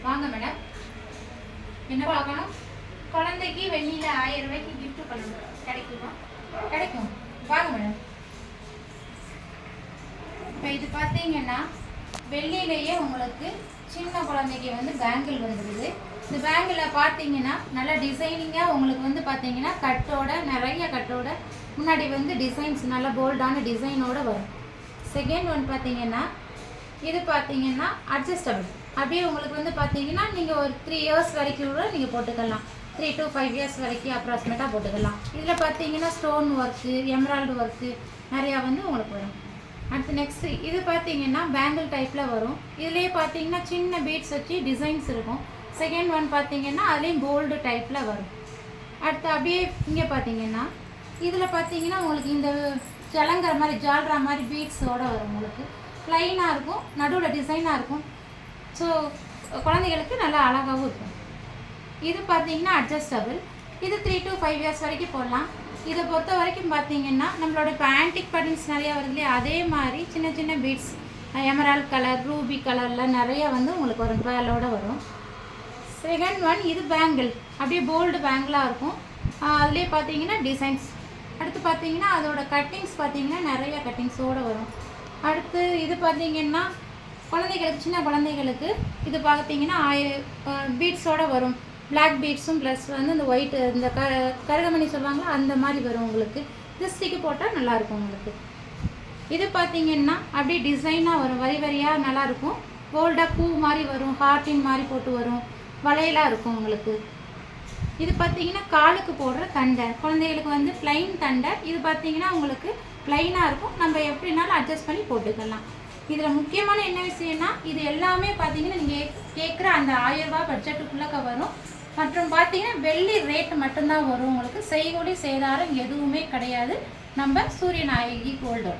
வாங்க மேடம். என்ன பார்க்கணும்? குழந்தைக்கு வெள்ளியில் 1000 ரூபாய்க்கு கிஃப்ட் பண்ணணும். கிடைக்குமா? கிடைக்கும். வாங்க மேடம். இப்போ இது பார்த்தீங்கன்னா வெள்ளியிலேயே உங்களுக்கு சின்ன குழந்தைக்கு வந்து பேங்கிள் வந்துடுது. இந்த பேங்கிளில் பார்த்தீங்கன்னா நல்லா டிசைனிங்காக உங்களுக்கு வந்து பார்த்தீங்கன்னா கட்டோட நிறைய கட்டோட முன்னாடி வந்து டிசைன்ஸ் நல்லா போல்டான டிசைனோடு வரும். செகண்ட் ஒன் பார்த்தீங்கன்னா இது பார்த்தீங்கன்னா அட்ஜஸ்டபிள். அப்படியே உங்களுக்கு வந்து பார்த்தீங்கன்னா நீங்கள் ஒரு 3 இயர்ஸ் வரைக்கும் கூட நீங்கள் போட்டுக்கலாம். 3 to 5 இயர்ஸ் வரைக்கும் அப்ராக்சிமேட்டாக போட்டுக்கலாம். இதில் பார்த்தீங்கன்னா ஸ்டோன் ஒர்க்கு, எம்ராய்டு ஒர்க்கு நிறையா வந்து உங்களுக்கு வரும். அடுத்து நெக்ஸ்ட்டு இது பார்த்தீங்கன்னா பேங்கிள் டைப்பில் வரும். இதுலேயே பார்த்தீங்கன்னா சின்ன பீட்ஸ் வச்சு டிசைன்ஸ் இருக்கும். செகண்ட் ஒன் பார்த்தீங்கன்னா அதுலேயும் கோல்டு டைப்பில் வரும். அடுத்து அப்படியே இங்கே பார்த்தீங்கன்னா இதில் பார்த்தீங்கன்னா உங்களுக்கு இந்த ஜலங்கிற மாதிரி ஜால்ரா மாதிரி பீட்ஸோடு வரும். உங்களுக்கு ப்ளைனாக இருக்கும், நடுவில் டிசைனாக இருக்கும். ஸோ குழந்தைகளுக்கு நல்லா அழகாகவும் இருக்கும். இது பார்த்தீங்கன்னா அட்ஜஸ்டபிள். இது 3 to 5 இயர்ஸ் வரைக்கும் போடலாம். இதை பொறுத்த வரைக்கும் பார்த்தீங்கன்னா நம்மளோட இப்போ ஆன்டிக் பேட்டர்ன்ஸ் நிறையா வருது இல்லையா, அதே மாதிரி சின்ன சின்ன பீட்ஸ் எமரால்ட் கலர், ரூபி கலரில் நிறையா வந்து உங்களுக்கு ஒரு பேலோடு வரும். செகண்ட் ஒன் இது பேங்கிள், அப்படியே போல்டு பேங்கிளாக இருக்கும். அதுலேயே பார்த்தீங்கன்னா டிசைன்ஸ். அடுத்து பார்த்தீங்கன்னா அதோட கட்டிங்ஸ் பார்த்தீங்கன்னா நிறைய கட்டிங்ஸோடு வரும். அடுத்து இது பார்த்தீங்கன்னா குழந்தைகளுக்கு, சின்ன குழந்தைகளுக்கு இது பார்த்தீங்கன்னா பீட்ஸோடு வரும். பிளாக் பீட்ஸும் ப்ளஸ் வந்து இந்த ஒயிட்டு இந்த கருகமணி சொல்லுவாங்களா அந்த மாதிரி வரும். உங்களுக்கு இது ஸ்டிக்கு போட்டால் நல்லாயிருக்கும். உங்களுக்கு இது பார்த்தீங்கன்னா அப்படியே டிசைனாக வரும், வரி வரியாக நல்லாயிருக்கும். போல்டாக பூ மாதிரி வரும், ஹார்ட்டின் மாதிரி போட்டு வரும், வளையலாக இருக்கும் உங்களுக்கு. இது பார்த்தீங்கன்னா காலுக்கு போடுற தண்டை, குழந்தைகளுக்கு வந்து ப்ளைன் தண்டை. இது பார்த்தீங்கன்னா உங்களுக்கு ப்ளைனாக இருக்கும், நம்ம எப்படினாலும் அட்ஜஸ்ட் பண்ணி போட்டுக்கலாம். இதில் முக்கியமான என்ன விஷயம்னா இது எல்லாமே பார்த்தீங்கன்னா நீங்கள் கேட்குற அந்த 1000 ரூபா பட்ஜெட்டுக்குள்ளே வரும். மற்றும் பார்த்தீங்கன்னா வெள்ளி ரேட்டு மட்டும்தான் வரும். உங்களுக்கு செய்கூலி சேதாரம் எதுவுமே கிடையாது நம்ம சூரியநாயகி கோல்டோட.